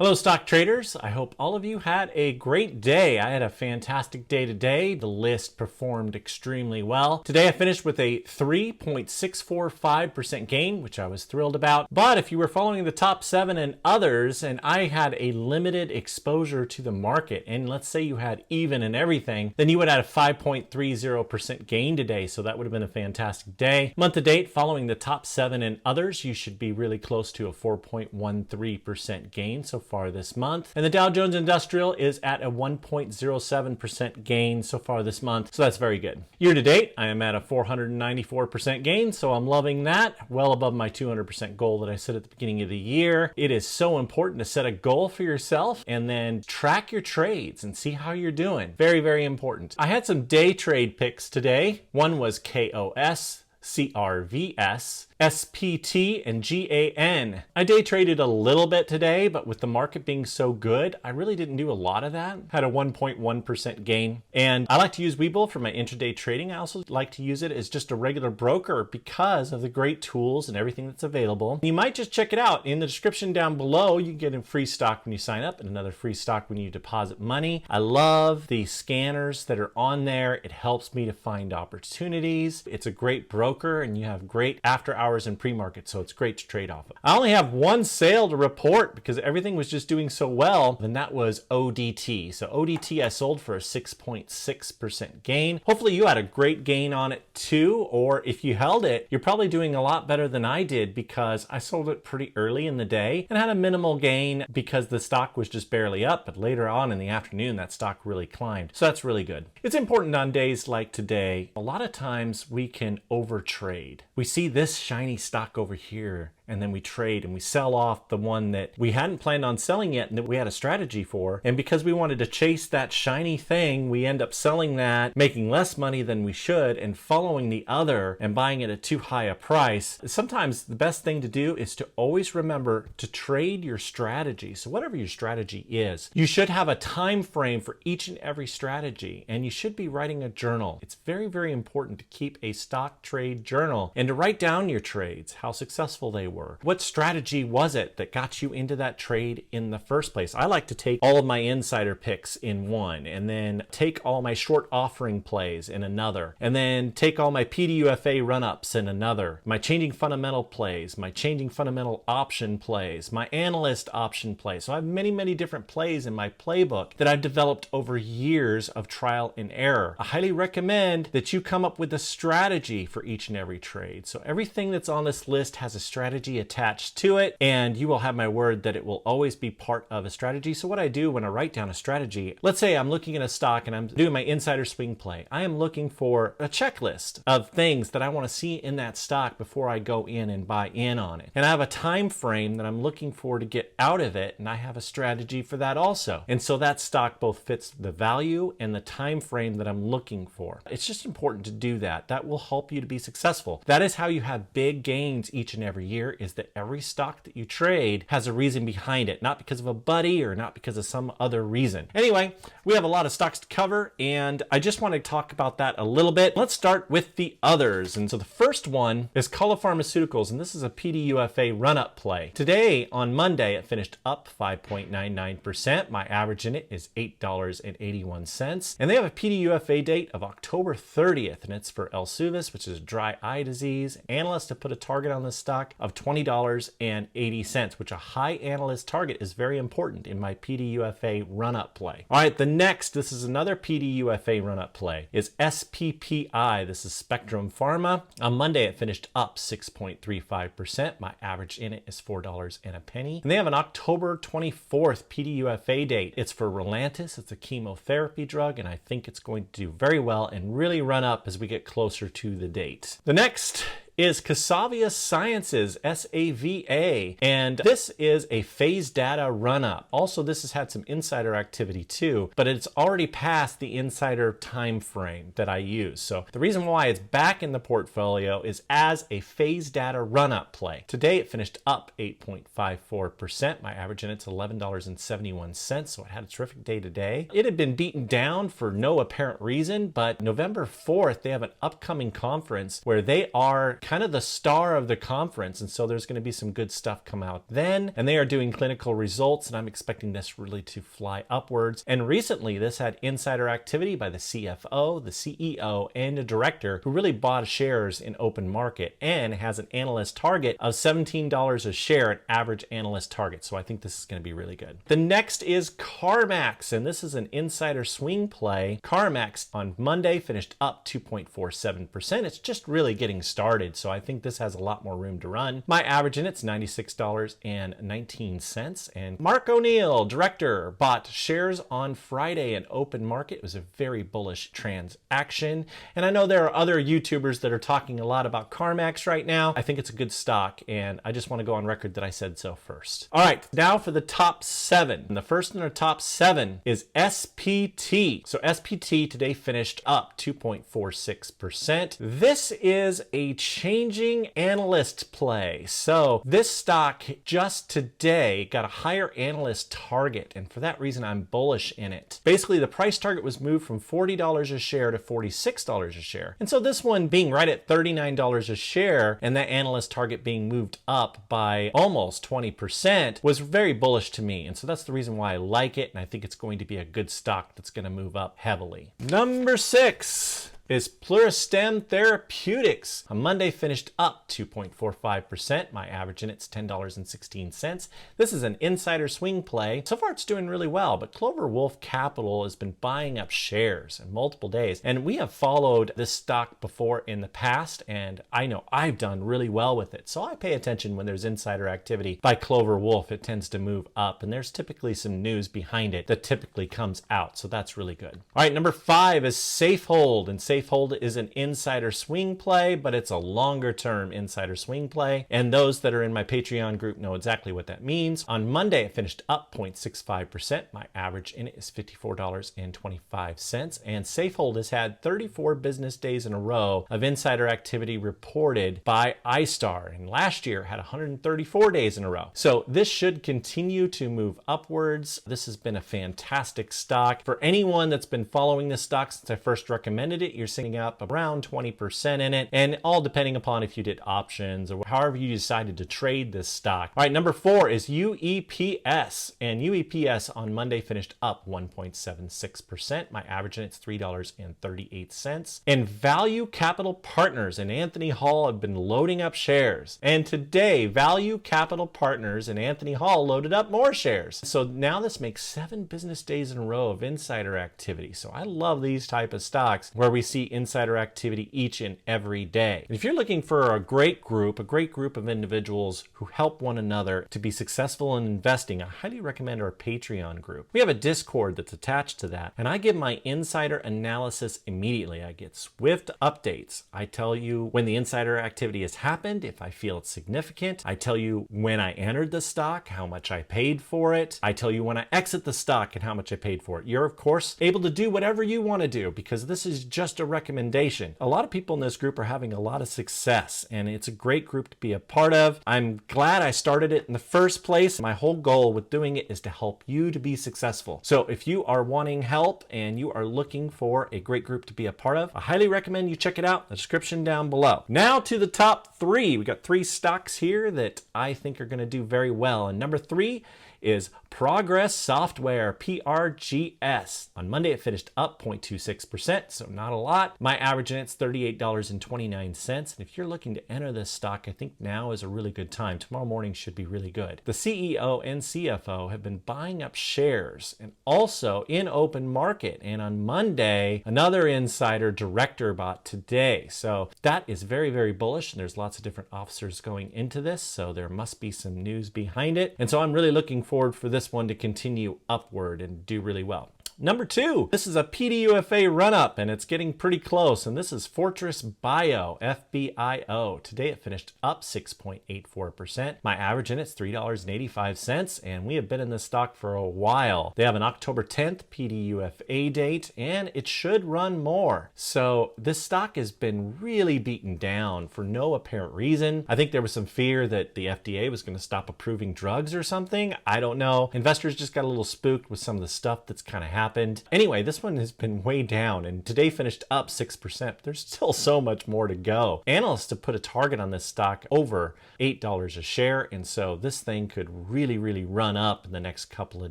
Hello stock traders, I hope all of you had a great day. I had a fantastic day today. The list performed extremely well. Today I finished with a 3.645% gain, which I was thrilled about. But if you were following the top 7 and others, and I had a limited exposure to the market, and let's say you had even and everything, then you would have a 5.30% gain today. So that would have been a fantastic day. Month to date, following the top 7 and others, you should be really close to a 4.13% gain so far this month. And the Dow Jones Industrial is at a 1.07% gain so far this month. So that's very good. Year to date, I am at a 494% gain. So I'm loving that. Well above my 200% goal that I set at the beginning of the year. It is so important to set a goal for yourself and then track your trades and see how you're doing. Very, very important. I had some day trade picks today. One was KOS, CRVS, SPT, and GAN. I day traded a little bit today, but with the market being so good, I really didn't do a lot of that. Had a 1.1% gain. And I like to use Webull for my intraday trading. I also like to use it as just a regular broker because of the great tools and everything that's available. You might just check it out. In the description down below, you can get a free stock when you sign up and another free stock when you deposit money. I love the scanners that are on there. It helps me to find opportunities. It's a great broker and you have great after hours and pre-market, so it's great to trade off of. I only have one sale to report because everything was just doing so well, and that was ODT. So ODT I sold for a 6.6% gain. Hopefully you had a great gain on it too, or if you held it, you're probably doing a lot better than I did because I sold it pretty early in the day and had a minimal gain because the stock was just barely up, but later on in the afternoon that stock really climbed. So that's really good. It's important on days like today. A lot of times we can overtrade. We see this shiny stock over here and then we trade and we sell off the one that we hadn't planned on selling yet and that we had a strategy for. And because we wanted to chase that shiny thing, we end up selling that, making less money than we should and following the other and buying it at too high a price. Sometimes the best thing to do is to always remember to trade your strategy. So whatever your strategy is, you should have a time frame for each and every strategy and you should be writing a journal. It's very, very important to keep a stock trade journal and to write down your trades, how successful they were. What strategy was it that got you into that trade in the first place? I like to take all of my insider picks in one and then take all my short offering plays in another and then take all my PDUFA run-ups in another, my changing fundamental plays, my changing fundamental option plays, my analyst option plays. So I have many, many different plays in my playbook that I've developed over years of trial and error. I highly recommend that you come up with a strategy for each and every trade. So everything that's on this list has a strategy attached to it, and you will have my word that it will always be part of a strategy. So what I do when I write down a strategy, let's say I'm looking at a stock and I'm doing my insider swing play. I am looking for a checklist of things that I want to see in that stock before I go in and buy in on it. And I have a time frame that I'm looking for to get out of it, and I have a strategy for that also. And so that stock both fits the value and the time frame that I'm looking for. It's just important to do that. That will help you to be successful. That is how you have big gains each and every year, is that every stock that you trade has a reason behind it, not because of a buddy or not because of some other reason. Anyway, we have a lot of stocks to cover and I just want to talk about that a little bit. Let's start with the others. And so the first one is Kala Pharmaceuticals, and this is a PDUFA run-up play. Today on Monday, it finished up 5.99%. My average in it is $8.81. And they have a PDUFA date of October 30th, and it's for Elsuvis, which is dry eye disease. Analysts have put a target on this stock of $20.80, which a high analyst target is very important in my PDUFA run-up play. All right, this is another PDUFA run-up play, is SPPI. This is Spectrum Pharma. On Monday, it finished up 6.35%. My average in it is $4 and a penny. And they have an October 24th PDUFA date. It's for Relantis. It's a chemotherapy drug, and I think it's going to do very well and really run up as we get closer to the date. The next is Cassavia Sciences, SAVA, and this is a phase data run-up. Also, this has had some insider activity too, but it's already past the insider time frame that I use. So the reason why it's back in the portfolio is as a phase data run-up play. Today it finished up 8.54%. My average in it's $11.71, so it had a terrific day today. It had been beaten down for no apparent reason, but November 4th, they have an upcoming conference where they are kind of the star of the conference, and so there's going to be some good stuff come out then. And they are doing clinical results, and I'm expecting this really to fly upwards. And recently, this had insider activity by the CFO, the CEO, and a director who really bought shares in open market and has an analyst target of $17 a share, an average analyst target. So I think this is going to be really good. The next is CarMax, and this is an insider swing play. CarMax on Monday finished up 2.47%. It's just really getting started, so I think this has a lot more room to run. My average in it's $96.19. And Mark O'Neill, director, bought shares on Friday in open market. It was a very bullish transaction. And I know there are other YouTubers that are talking a lot about CarMax right now. I think it's a good stock, and I just want to go on record that I said so first. All right, now for the top 7. And the first in our top 7 is SPT. So SPT today finished up 2.46%. This is a changing analyst play. So this stock just today got a higher analyst target, and for that reason I'm bullish in it. Basically, the price target was moved from $40 a share to $46 a share. And so this one being right at $39 a share and that analyst target being moved up by almost 20% was very bullish to me. And so that's the reason why I like it, and I think it's going to be a good stock that's going to move up heavily. Number 6 is Pluristem Therapeutics. On Monday finished up 2.45%. My average in it's $10.16. This is an insider swing play. So far it's doing really well, but Clover Wolf Capital has been buying up shares in multiple days. And we have followed this stock before in the past, and I know I've done really well with it. So I pay attention when there's insider activity by Clover Wolf. It tends to move up, and there's typically some news behind it that typically comes out. So that's really good. All right, number 5 is Safehold, and Safehold is an insider swing play, but it's a longer term insider swing play. And those that are in my Patreon group know exactly what that means. On Monday, it finished up 0.65%. My average in it is $54.25. And Safehold has had 34 business days in a row of insider activity reported by iStar. And last year had 134 days in a row. So this should continue to move upwards. This has been a fantastic stock. For anyone that's been following this stock since I first recommended it, you're seeing up around 20% in it, and all depending upon if you did options or however you decided to trade this stock. All right, number 4 is UEPS, and UEPS on Monday finished up 1.76%. My average in it's $3.38. And Value Capital Partners and Anthony Hall have been loading up shares. And today, Value Capital Partners and Anthony Hall loaded up more shares. So now this makes 7 business days in a row of insider activity. So I love these type of stocks where we see insider activity each and every day. And if you're looking for a great group of individuals who help one another to be successful in investing, I highly recommend our Patreon group. We have a Discord that's attached to that, and I give my insider analysis immediately. I get swift updates. I tell you when the insider activity has happened, if I feel it's significant. I tell you when I entered the stock, how much I paid for it. I tell you when I exit the stock and how much I paid for it. You're, of course, able to do whatever you want to do because this is just a recommendation. A lot of people in this group are having a lot of success, and it's a great group to be a part of. I'm glad I started it in the first place. My whole goal with doing it is to help you to be successful. So if you are wanting help and you are looking for a great group to be a part of, I highly recommend you check it out in the description down below. Now to the top 3. We got 3 stocks here that I think are going to do very well. And number 3 is Progress Software, PRGS. On Monday, it finished up 0.26%, so not a lot. My average in it's $38.29. And if you're looking to enter this stock, I think now is a really good time. Tomorrow morning should be really good. The CEO and CFO have been buying up shares and also in open market. And on Monday, another insider director bought today. So that is very, very bullish. And there's lots of different officers going into this. So there must be some news behind it. And so I'm really looking forward for this one to continue upward and do really well. Number 2, this is a PDUFA run-up, and it's getting pretty close, and this is Fortress Bio, FBIO. Today it finished up 6.84%. My average in it's $3.85, and we have been in this stock for a while. They have an October 10th PDUFA date, and it should run more. So this stock has been really beaten down for no apparent reason. I think there was some fear that the FDA was going to stop approving drugs or something. I don't know. Investors just got a little spooked with some of the stuff that's kind of happening happened. Anyway, this one has been way down, and today finished up 6%. There's still so much more to go. Analysts have put a target on this stock over $8 a share, and so this thing could really, really run up in the next couple of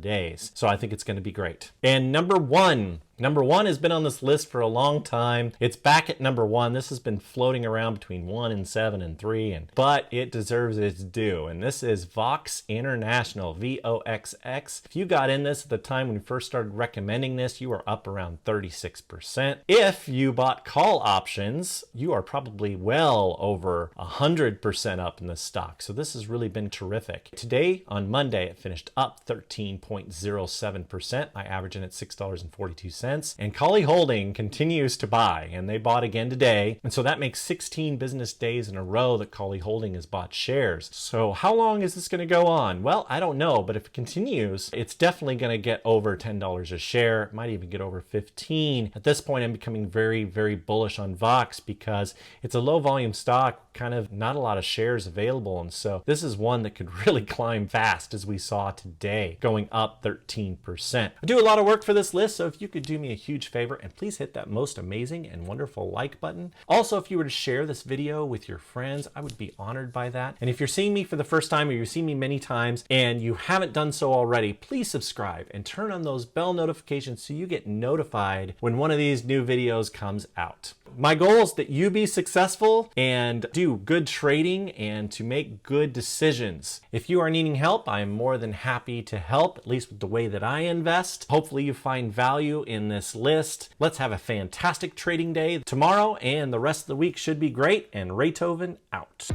days. So I think it's going to be great. And number one has been on this list for a long time. It's back at number one. This has been floating around between 1 and 7 and 3, but it deserves its due. And this is VOXX International, VOXX. If you got in this at the time when we first started recommending this, you were up around 36%. If you bought call options, you are probably well over 100% up in this stock. So this has really been terrific. Today, on Monday, it finished up 13.07%. I average in at $6.42. And Collie Holding continues to buy, and they bought again today. And so that makes 16 business days in a row that Collie Holding has bought shares. So how long is this going to go on? Well, I don't know, but if it continues, it's definitely going to get over $10 a share. It might even get over 15. At this point, I'm becoming very, very bullish on VOXX because it's a low volume stock, kind of not a lot of shares available. And so this is one that could really climb fast, as we saw today, going up 13%. I do a lot of work for this list, so if you could do me a huge favor and please hit that most amazing and wonderful like button. Also, if you were to share this video with your friends, I would be honored by that. And if you're seeing me for the first time or you've seen me many times and you haven't done so already, please subscribe and turn on those bell notifications so you get notified when one of these new videos comes out. My goal is that you be successful and do good trading and to make good decisions. If you are needing help, I am more than happy to help, at least with the way that I invest. Hopefully you find value in this list. Let's have a fantastic trading day tomorrow, and the rest of the week should be great. And Raythoven out.